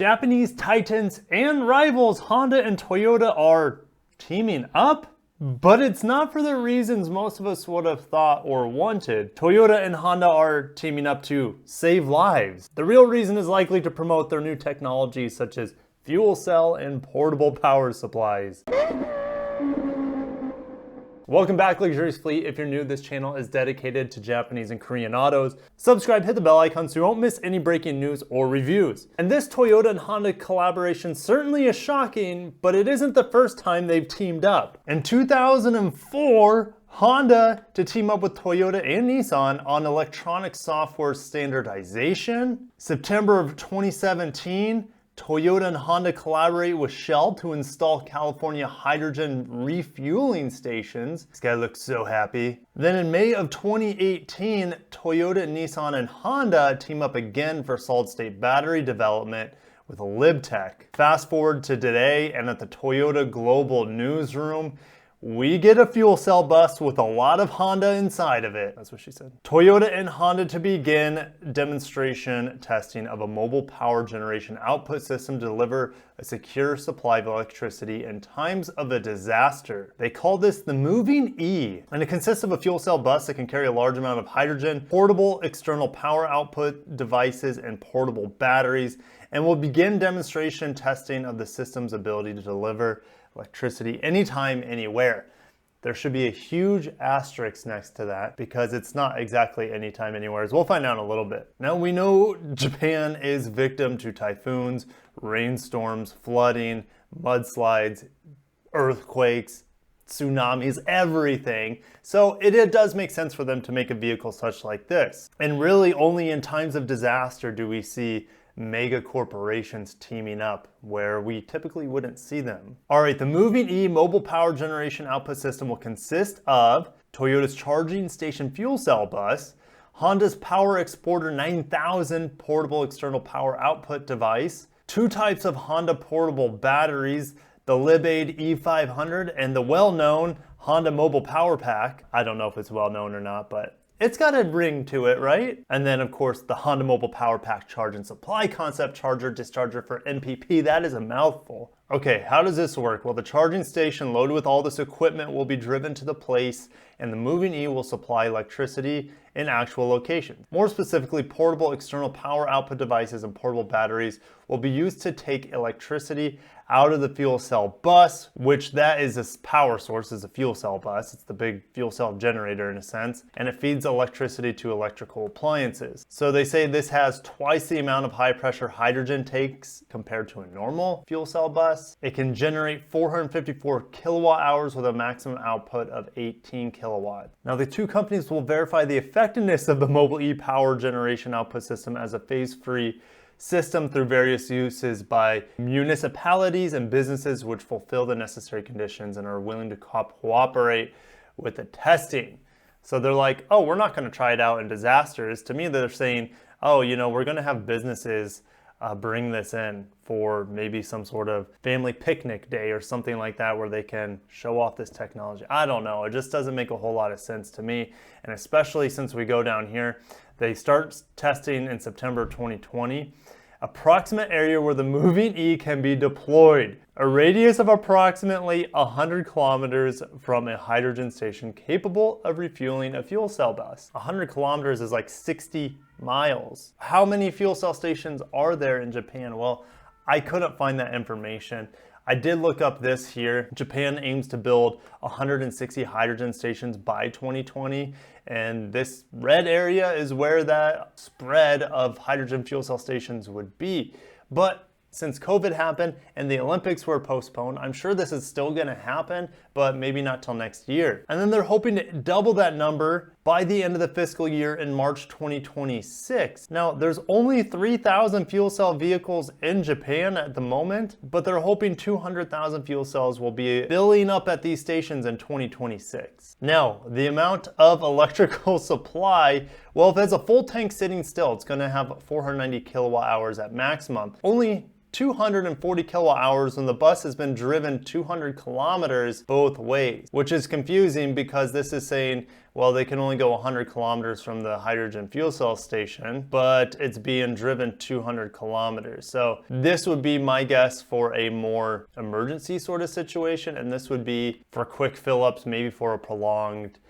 Japanese titans and rivals Honda and Toyota are teaming up, but it's not for the reasons most of us would have thought or wanted. Toyota and Honda are teaming up to save lives. The real reason is likely to promote their new technologies such as fuel cell and portable power supplies. Welcome back, Lexurious Fleet. If you're new, this channel is dedicated to Japanese and Korean autos. Subscribe, hit the bell icon so you won't miss any breaking news or reviews. And this Toyota and Honda collaboration certainly is shocking, but it isn't the first time they've teamed up. In 2004, Honda to team up with Toyota and Nissan on electronic software standardization. September of 2017, Toyota and Honda collaborate with Shell to install California hydrogen refueling stations. This guy looks so happy. Then in May of 2018, Toyota, Nissan, and Honda team up again for solid-state battery development with Libtech. Fast forward to today, and at the Toyota Global Newsroom, we get a fuel cell bus with a lot of Honda inside of it. That's what she said. Toyota and Honda to begin demonstration testing of a mobile power generation output system to deliver a secure supply of electricity in times of a disaster. They call this the Moving E, and it consists of a fuel cell bus that can carry a large amount of hydrogen, portable external power output devices, and portable batteries, and will begin demonstration testing of the system's ability to deliver electricity anytime, anywhere. There should be a huge asterisk next to that because it's not exactly anytime, anywhere, as we'll find out in a little bit. Now we know Japan is victim to typhoons, rainstorms, flooding, mudslides, earthquakes, tsunamis, everything. So it does make sense for them to make a vehicle such like this. And really only in times of disaster do we see mega corporations teaming up where we typically wouldn't see them. All right, the Moving E mobile power generation output system will consist of Toyota's charging station fuel cell bus, Honda's Power Exporter 9000 portable external power output device, two types of Honda portable batteries, the LibAid E500 and the well-known Honda Mobile Power Pack. I don't know if it's well-known or not, but it's got a ring to it, right? And then of course the Honda Mobile Power Pack Charge and Supply Concept Charger Discharger for NPP. That is a mouthful. Okay, how does this work? Well, the charging station loaded with all this equipment will be driven to the place and the Moving E will supply electricity in actual locations. More specifically, portable external power output devices and portable batteries will be used to take electricity out of the fuel cell bus, which that is a power source, is a fuel cell bus. It's the big fuel cell generator in a sense, and it feeds electricity to electrical appliances. So they say this has twice the amount of high pressure hydrogen takes compared to a normal fuel cell bus. It can generate 454 kilowatt hours with a maximum output of 18 kilowatts. Now the two companies will verify the effectiveness of the Mobile E power generation output system as a phase-free system through various uses by municipalities and businesses which fulfill the necessary conditions and are willing to cooperate with the testing. So they're like, oh, we're not going to try it out in disasters. To me, they're saying, oh, you know, we're going to have businesses bring this in for maybe some sort of family picnic day or something like that where they can show off this technology. I don't know. It just doesn't make a whole lot of sense to me. And especially since we go down here, they start testing in September 2020. Approximate area where the Moving E can be deployed. A radius of approximately 100 kilometers from a hydrogen station capable of refueling a fuel cell bus. 100 kilometers is like 60 miles. How many fuel cell stations are there in Japan? Well, I couldn't find that information. I did look up this here. Japan aims to build 160 hydrogen stations by 2020, and this red area is where that spread of hydrogen fuel cell stations would be. But since COVID happened and the Olympics were postponed, I'm sure this is still gonna happen, but maybe not till next year. And then they're hoping to double that number by the end of the fiscal year in March 2026. Now, there's only 3,000 fuel cell vehicles in Japan at the moment, but they're hoping 200,000 fuel cells will be filling up at these stations in 2026. Now, the amount of electrical supply, well, if it's a full tank sitting still, it's gonna have 490 kilowatt hours at maximum. Only 240 kilowatt hours when the bus has been driven 200 kilometers both ways, which is confusing because this is saying, well, they can only go 100 kilometers from the hydrogen fuel cell station, but it's being driven 200 kilometers. So this would be my guess for a more emergency sort of situation, and this would be for quick fill-ups, maybe for a prolonged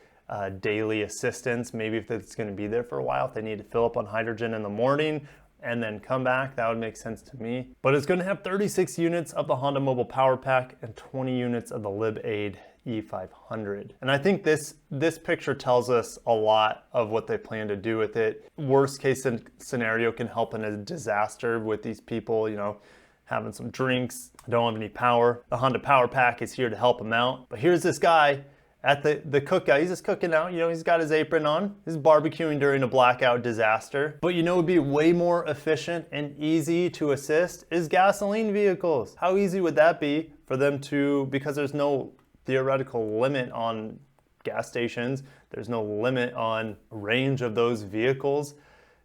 daily assistance. Maybe if it's going to be there for a while, if they need to fill up on hydrogen in the morning and then come back, that would make sense to me. But it's going to have 36 units of the Honda Mobile Power Pack and 20 units of the LibAid E500. And I think this picture tells us a lot of what they plan to do with it. Worst case scenario can help in a disaster with these people, you know, having some drinks, don't have any power. The Honda Power Pack is here to help them out. But here's this guy at the cook guy. He's just cooking out, you know, he's got his apron on. He's barbecuing during a blackout disaster. But you know, it'd be way more efficient and easy to assist is gasoline vehicles. How easy would that be for them to, because there's no theoretical limit on gas stations, there's no limit on range of those vehicles.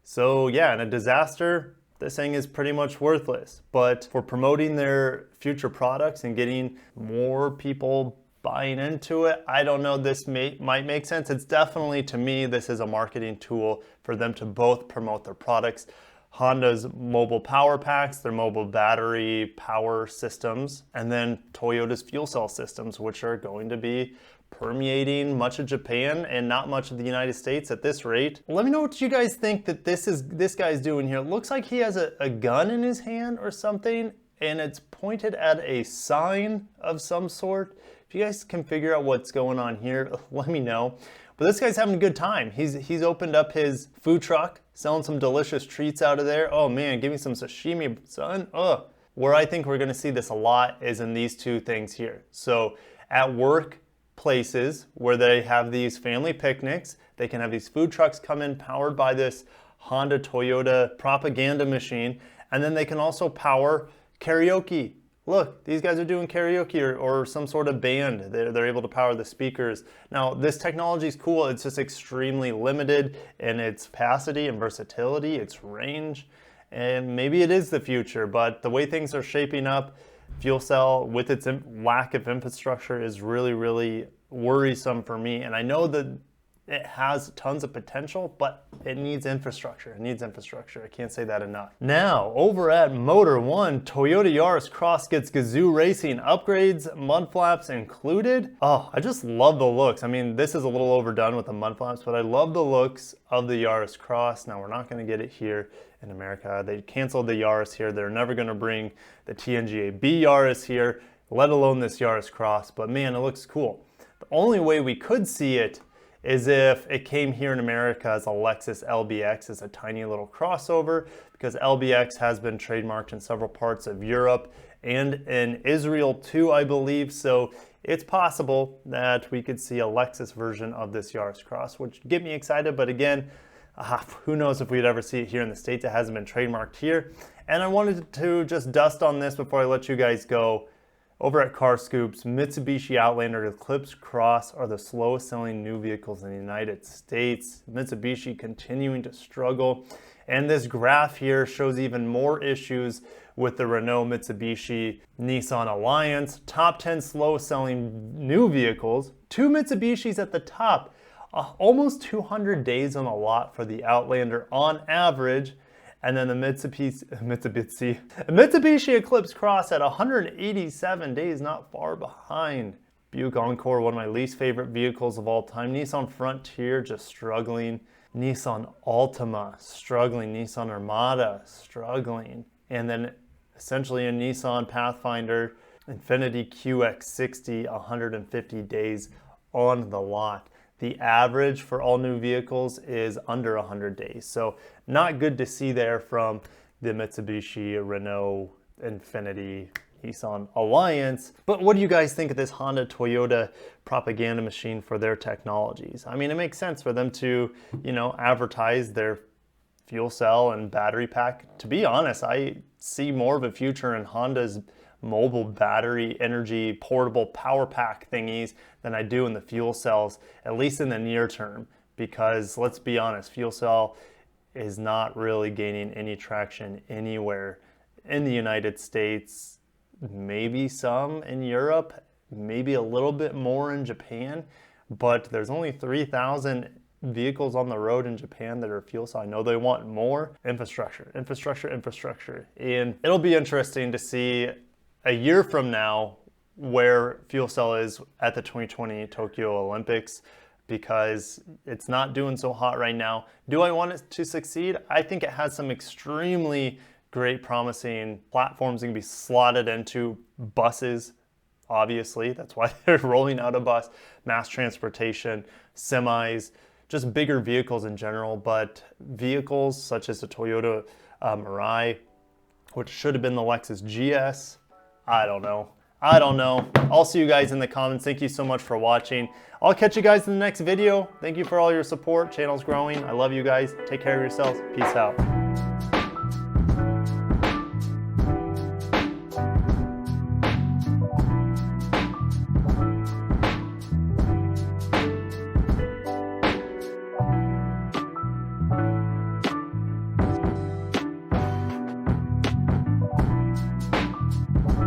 So yeah, in a disaster, this thing is pretty much worthless. But for promoting their future products and getting more people buying into it, I don't know, this might make sense. It's definitely, to me, this is a marketing tool for them to both promote their products. Honda's mobile power packs, their mobile battery power systems, and then Toyota's fuel cell systems, which are going to be permeating much of Japan and not much of the United States at this rate. Let me know what you guys think that this guy's doing here. It looks like he has a gun in his hand or something, and it's pointed at a sign of some sort. If you guys can figure out what's going on here, let me know. But this guy's having a good time. He's opened up his food truck, selling some delicious treats out of there. Oh man, give me some sashimi, son. Ugh. Where I think we're gonna see this a lot is in these two things here. So at work places where they have these family picnics, they can have these food trucks come in powered by this Honda Toyota propaganda machine, and then they can also power karaoke. Look, these guys are doing karaoke or some sort of band. They're able to power the speakers. Now, this technology is cool. It's just extremely limited in its capacity and versatility, its range, and maybe it is the future, but the way things are shaping up, fuel cell with its lack of infrastructure is really, really worrisome for me. And I know that it has tons of potential, but it needs infrastructure. It needs infrastructure. I can't say that enough. Now, over at Motor One, Toyota Yaris Cross gets Gazoo Racing upgrades, mud flaps included. Oh, I just love the looks. I mean, this is a little overdone with the mud flaps, but I love the looks of the Yaris Cross. Now, we're not going to get it here in America. They canceled the Yaris here. They're never going to bring the TNGA-B Yaris here, let alone this Yaris Cross. But man, it looks cool. The only way we could see it is if it came here in America as a Lexus LBX as a tiny little crossover, because LBX has been trademarked in several parts of Europe and in Israel too, I believe. So it's possible that we could see a Lexus version of this Yaris Cross, which would get me excited. But again, who knows if we'd ever see it here in the States. It hasn't been trademarked here. And I wanted to just dust on this before I let you guys go. Over at Car Scoops, Mitsubishi Outlander and Eclipse Cross are the slowest selling new vehicles in the United States. Mitsubishi continuing to struggle. And this graph here shows even more issues with the Renault Mitsubishi Nissan Alliance. Top 10 slowest selling new vehicles. Two Mitsubishis at the top. Almost 200 days on the lot for the Outlander on average. And then the Mitsubishi Eclipse Cross at 187 days, not far behind. Buick Encore, one of my least favorite vehicles of all time. Nissan Frontier, just struggling. Nissan Altima, struggling. Nissan Armada, struggling. And then essentially a Nissan Pathfinder, Infiniti QX60, 150 days on the lot. The average for all new vehicles is under 100 days. So not good to see there from the Mitsubishi, Renault, Infiniti, Nissan Alliance. But what do you guys think of this Honda Toyota propaganda machine for their technologies? I mean, it makes sense for them to, you know, advertise their fuel cell and battery pack. To be honest, I see more of a future in Honda's mobile battery energy portable power pack thingies than I do in the fuel cells, at least in the near term, because let's be honest, fuel cell is not really gaining any traction anywhere in the United States, maybe some in Europe, maybe a little bit more in Japan, but there's only 3,000 vehicles on the road in Japan that are fuel cell. I know they want more. Infrastructure. And it'll be interesting to see a year from now where fuel cell is at the 2020 Tokyo Olympics, because it's not doing so hot right now. Do I want it to succeed? I think it has some extremely great promising platforms that can be slotted into buses. Obviously, that's why they're rolling out a bus, mass transportation, semis, just bigger vehicles in general. But vehicles such as the Toyota Mirai, which should have been the Lexus GS, I don't know. I'll see you guys in the comments. Thank you so much for watching. I'll catch you guys in the next video. Thank you for all your support. Channel's growing. I love you guys. Take care of yourselves. Peace out.